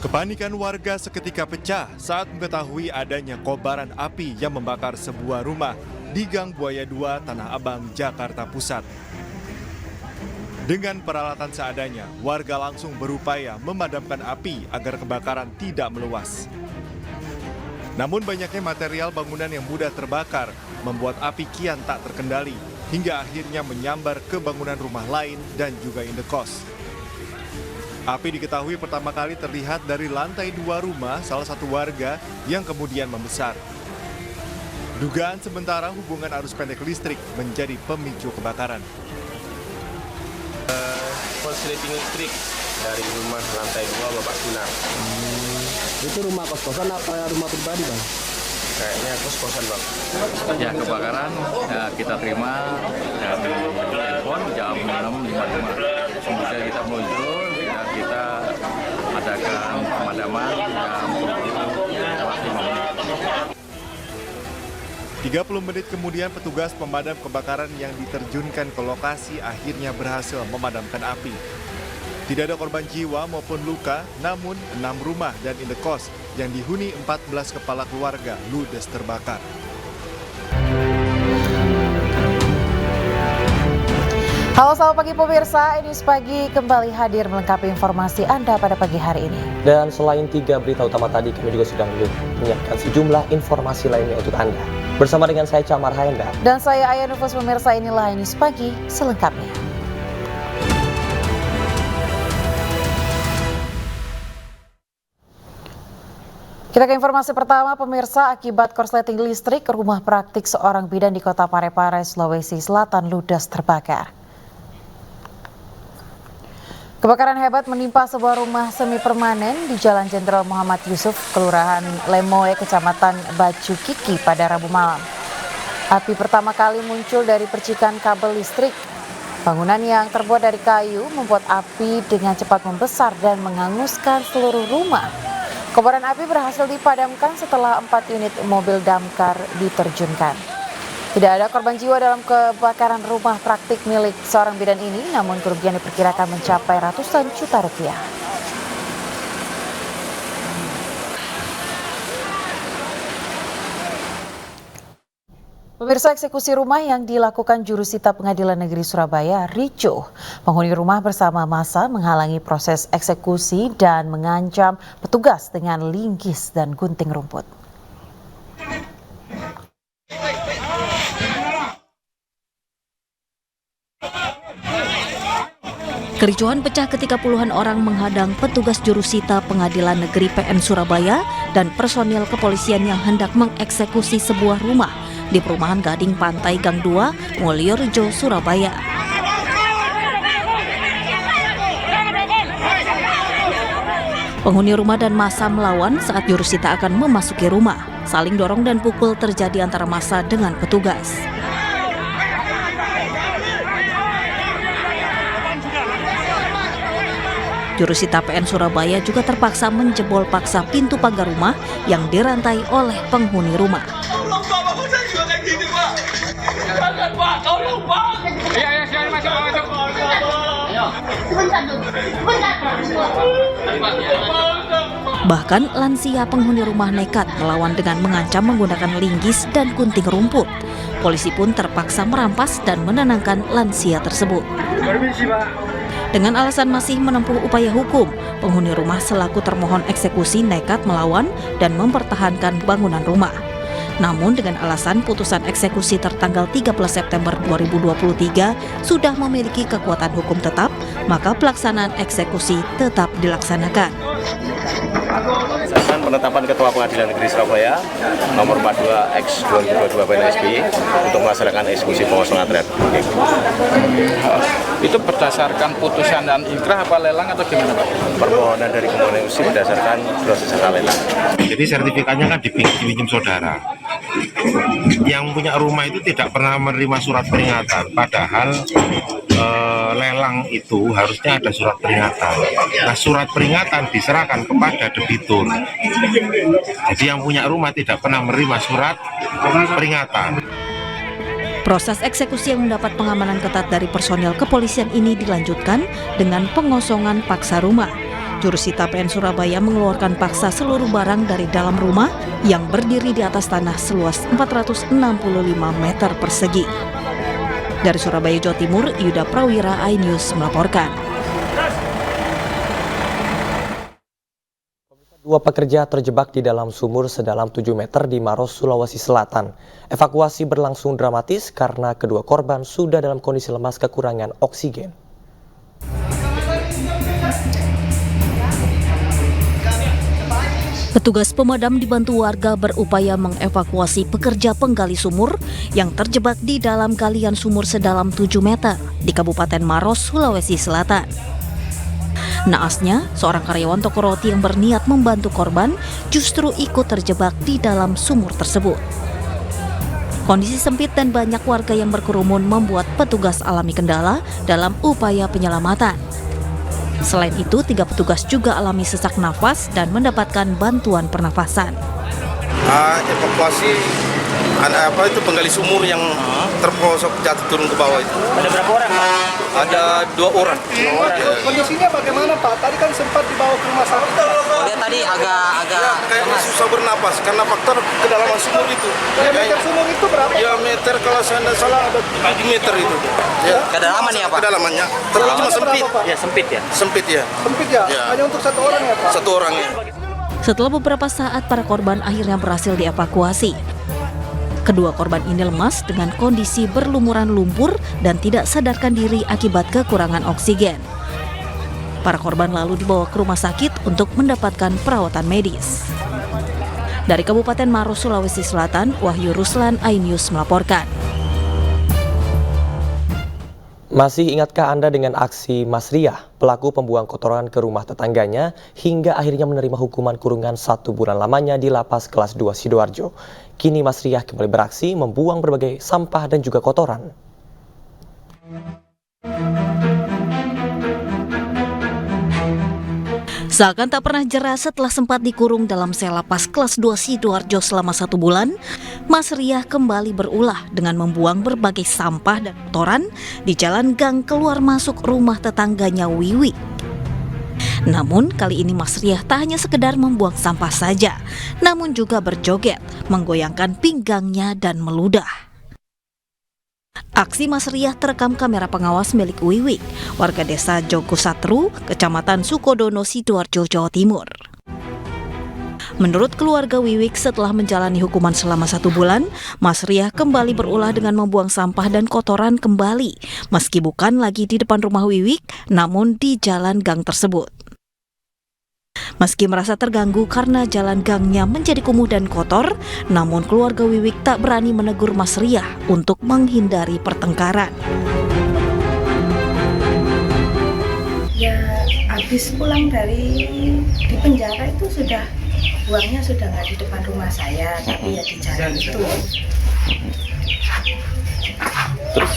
Kepanikan warga seketika pecah saat mengetahui adanya kobaran api yang membakar sebuah rumah di Gang Buaya 2, Tanah Abang, Jakarta Pusat. Dengan peralatan seadanya, warga langsung berupaya memadamkan api agar kebakaran tidak meluas. Namun banyaknya material bangunan yang mudah terbakar membuat api kian tak terkendali hingga akhirnya menyambar ke bangunan rumah lain dan juga indekos. Api diketahui pertama kali terlihat dari lantai 2 rumah salah satu warga yang kemudian membesar. Dugaan sementara hubungan arus pendek listrik menjadi pemicu kebakaran. Konsleting listrik dari rumah lantai 2 Bapak Sunar. Itu rumah kos-kosan apa rumah pribadi, Bang? Kayaknya kos-kosan, Bang. Ya, kebakaran kita terima dari telepon jam 6.55. Kemudian kita muncul, kita adakan pemadaman yang waktu 5 menit. 30 menit kemudian petugas pemadam kebakaran yang diterjunkan ke lokasi akhirnya berhasil memadamkan api. Tidak ada korban jiwa maupun luka, namun 6 rumah dan indekos yang dihuni 14 kepala keluarga ludes terbakar. Halo, selamat pagi pemirsa. Ini Pagi kembali hadir melengkapi informasi Anda pada pagi hari ini. Dan selain 3 berita utama tadi, kami juga sudah menyiapkan sejumlah informasi lainnya untuk Anda. Bersama dengan saya Camar Haenda. Dan saya Ayah Nufus. Pemirsa, inilah Ini Pagi selengkapnya. Kita ke informasi pertama, pemirsa. Akibat korsleting listrik, rumah praktik seorang bidan di kota Parepare, Sulawesi Selatan ludes terbakar. Kebakaran hebat menimpa sebuah rumah semi permanen di Jalan Jenderal Muhammad Yusuf, Kelurahan Lemoe, Kecamatan Bacu Kiki pada Rabu malam. Api pertama kali muncul dari percikan kabel listrik. Bangunan yang terbuat dari kayu membuat api dengan cepat membesar dan menghanguskan seluruh rumah. Kobaran api berhasil dipadamkan setelah 4 unit mobil damkar diterjunkan. Tidak ada korban jiwa dalam kebakaran rumah praktik milik seorang bidan ini, namun kerugian diperkirakan mencapai ratusan juta rupiah. Pemirsa, eksekusi rumah yang dilakukan jurusita Pengadilan Negeri Surabaya ricuh. Penghuni rumah bersama massa menghalangi proses eksekusi dan mengancam petugas dengan linggis dan gunting rumput. Kericuhan pecah ketika puluhan orang menghadang petugas jurusita Pengadilan Negeri PN Surabaya dan personil kepolisian yang hendak mengeksekusi sebuah rumah di perumahan Gading Pantai Gang 2, Mulyorejo, Surabaya. Penghuni rumah dan massa melawan saat jurusita akan memasuki rumah. Saling dorong dan pukul terjadi antara massa dengan petugas. Jurusita PN Surabaya juga terpaksa menjebol paksa pintu pagar rumah yang dirantai oleh penghuni rumah. Tolong Pak, Bapak saya juga kayak gini Pak. Jangan Pak, tolong Pak. Iya, sekali masuk. Ayo. Bahkan lansia penghuni rumah nekat melawan dengan mengancam menggunakan linggis dan gunting rumput. Polisi pun terpaksa merampas dan menenangkan lansia tersebut. Dengan alasan masih menempuh upaya hukum, penghuni rumah selaku termohon eksekusi nekat melawan dan mempertahankan bangunan rumah. Namun dengan alasan putusan eksekusi tertanggal 13 September 2023 sudah memiliki kekuatan hukum tetap, maka pelaksanaan eksekusi tetap dilaksanakan. Penetapan Ketua Pengadilan Negeri Surabaya nomor 42 X 2022 PNSB untuk melaksanakan eksekusi pengosongan terhadap Itu berdasarkan putusan dan inkrah apa lelang atau gimana, Pak? permohonan dari pemohon eksekusi berdasarkan proses lelang. Jadi sertifikatnya kan dipinjam saudara. Yang punya rumah itu tidak pernah menerima surat peringatan, padahal lelang itu harusnya ada surat peringatan. Nah, surat peringatan diserahkan kepada debitur. Jadi yang punya rumah tidak pernah menerima surat peringatan. Proses eksekusi yang mendapat pengamanan ketat dari personel kepolisian ini dilanjutkan dengan pengosongan paksa rumah. Jurusita PN Surabaya mengeluarkan paksa seluruh barang dari dalam rumah yang berdiri di atas tanah seluas 465 meter persegi. Dari Surabaya, Jawa Timur, Yuda Prawira, iNews melaporkan. Dua pekerja terjebak di dalam sumur sedalam 7 meter di Maros, Sulawesi Selatan. Evakuasi berlangsung dramatis karena kedua korban sudah dalam kondisi lemas kekurangan oksigen. Petugas pemadam dibantu warga berupaya mengevakuasi pekerja penggali sumur yang terjebak di dalam galian sumur sedalam 7 meter di Kabupaten Maros, Sulawesi Selatan. Naasnya, seorang karyawan toko roti yang berniat membantu korban justru ikut terjebak di dalam sumur tersebut. Kondisi sempit dan banyak warga yang berkerumun membuat petugas alami kendala dalam upaya penyelamatan. Selain itu, 3 petugas juga alami sesak nafas dan mendapatkan bantuan pernafasan. Evakuasi itu penggali sumur yang terperosok jatuh turun ke bawah itu. Ada berapa orang, Pak? Ada 2 orang. Kondisinya bagaimana, Pak? Tadi kan sempat dibawa ke rumah sakit. Dia tadi agak Kayak susah bernapas karena faktor kedalaman sumur itu. Diameter sumur itu berapa? Diameter kalau saya tidak salah ada 2 meter itu. Ya. Kedalaman ya, Pak? Kedalamannya. Terlalu cuma sempit. Ya, sempit ya. Sempit ya. Sempit ya? Hanya untuk 1 orang ya, Pak? 1 orang ya. Setelah beberapa saat, para korban akhirnya berhasil dievakuasi. Kedua korban ini lemas dengan kondisi berlumuran lumpur dan tidak sadarkan diri akibat kekurangan oksigen. Para korban lalu dibawa ke rumah sakit untuk mendapatkan perawatan medis. Dari Kabupaten Maros, Sulawesi Selatan, Wahyu Ruslan, iNews melaporkan. Masih ingatkah Anda dengan aksi Mas Riah, pelaku pembuang kotoran ke rumah tetangganya hingga akhirnya menerima hukuman kurungan 1 bulan lamanya di Lapas Kelas 2 Sidoarjo. Kini Mas Riah kembali beraksi membuang berbagai sampah dan juga kotoran. Seakan tak pernah jera setelah sempat dikurung dalam sel Lapas Kelas 2 Sidoarjo selama 1 bulan, Mas Riah kembali berulah dengan membuang berbagai sampah dan kotoran di jalan gang keluar masuk rumah tetangganya Wiwi. Namun kali ini Mas Riah tak hanya sekedar membuang sampah saja, namun juga berjoget, menggoyangkan pinggangnya dan meludah. Aksi Mas Riah terekam kamera pengawas milik Wiwi, warga desa Jogosatru, Kecamatan Sukodono, Sidoarjo, Jawa Timur. Menurut keluarga Wiwik, setelah menjalani hukuman selama 1 bulan, Mas Riah kembali berulah dengan membuang sampah dan kotoran kembali, meski bukan lagi di depan rumah Wiwik, namun di jalan gang tersebut. Meski merasa terganggu karena jalan gangnya menjadi kumuh dan kotor, namun keluarga Wiwik tak berani menegur Mas Riah untuk menghindari pertengkaran. Ya, habis pulang dari di penjara itu sudah buangnya sudah nggak di depan rumah saya, tapi ya di jalan itu. Terus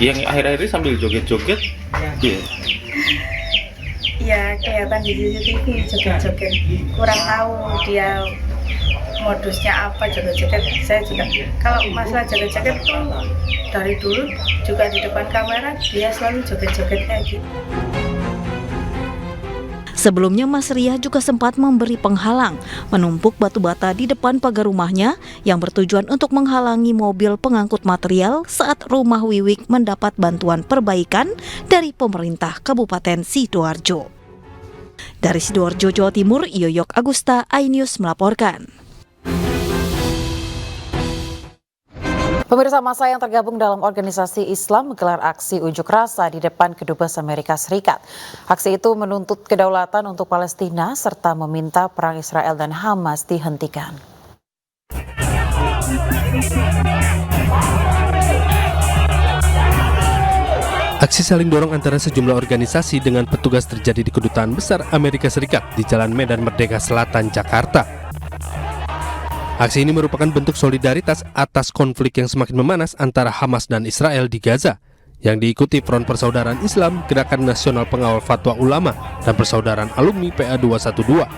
yang akhir-akhir ini sambil joget-joget, Ya kelihatan di CCTV joget-joget. Kurang tahu dia modusnya apa joget-joget. Saya juga kalau masalah joget-joget tuh dari dulu juga di depan kamera dia selalu joget-joget kayak gitu. Sebelumnya Mas Riah juga sempat memberi penghalang, menumpuk batu bata di depan pagar rumahnya yang bertujuan untuk menghalangi mobil pengangkut material saat rumah Wiwik mendapat bantuan perbaikan dari pemerintah Kabupaten Sidoarjo. Dari Sidoarjo, Jawa Timur, Yoyok Agusta, iNews melaporkan. Pemirsa, massa yang tergabung dalam organisasi Islam menggelar aksi unjuk rasa di depan Kedubes Amerika Serikat. Aksi itu menuntut kedaulatan untuk Palestina serta meminta perang Israel dan Hamas dihentikan. Aksi saling dorong antara sejumlah organisasi dengan petugas terjadi di Kedutaan Besar Amerika Serikat di Jalan Medan Merdeka Selatan, Jakarta. Aksi ini merupakan bentuk solidaritas atas konflik yang semakin memanas antara Hamas dan Israel di Gaza, yang diikuti Front Persaudaraan Islam, Gerakan Nasional Pengawal Fatwa Ulama, dan Persaudaraan Alumni PA 212.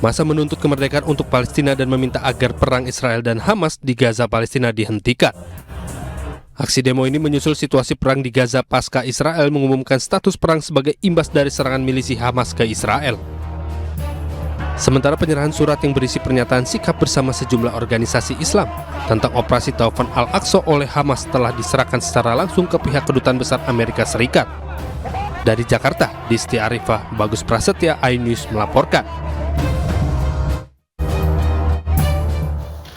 Massa menuntut kemerdekaan untuk Palestina dan meminta agar perang Israel dan Hamas di Gaza, Palestina dihentikan. Aksi demo ini menyusul situasi perang di Gaza pasca Israel mengumumkan status perang sebagai imbas dari serangan milisi Hamas ke Israel. Sementara penyerahan surat yang berisi pernyataan sikap bersama sejumlah organisasi Islam tentang operasi Taufan Al-Aqsa oleh Hamas telah diserahkan secara langsung ke pihak Kedutaan Besar Amerika Serikat. Dari Jakarta, Disti Arifah, Bagus Prasetya, iNews melaporkan.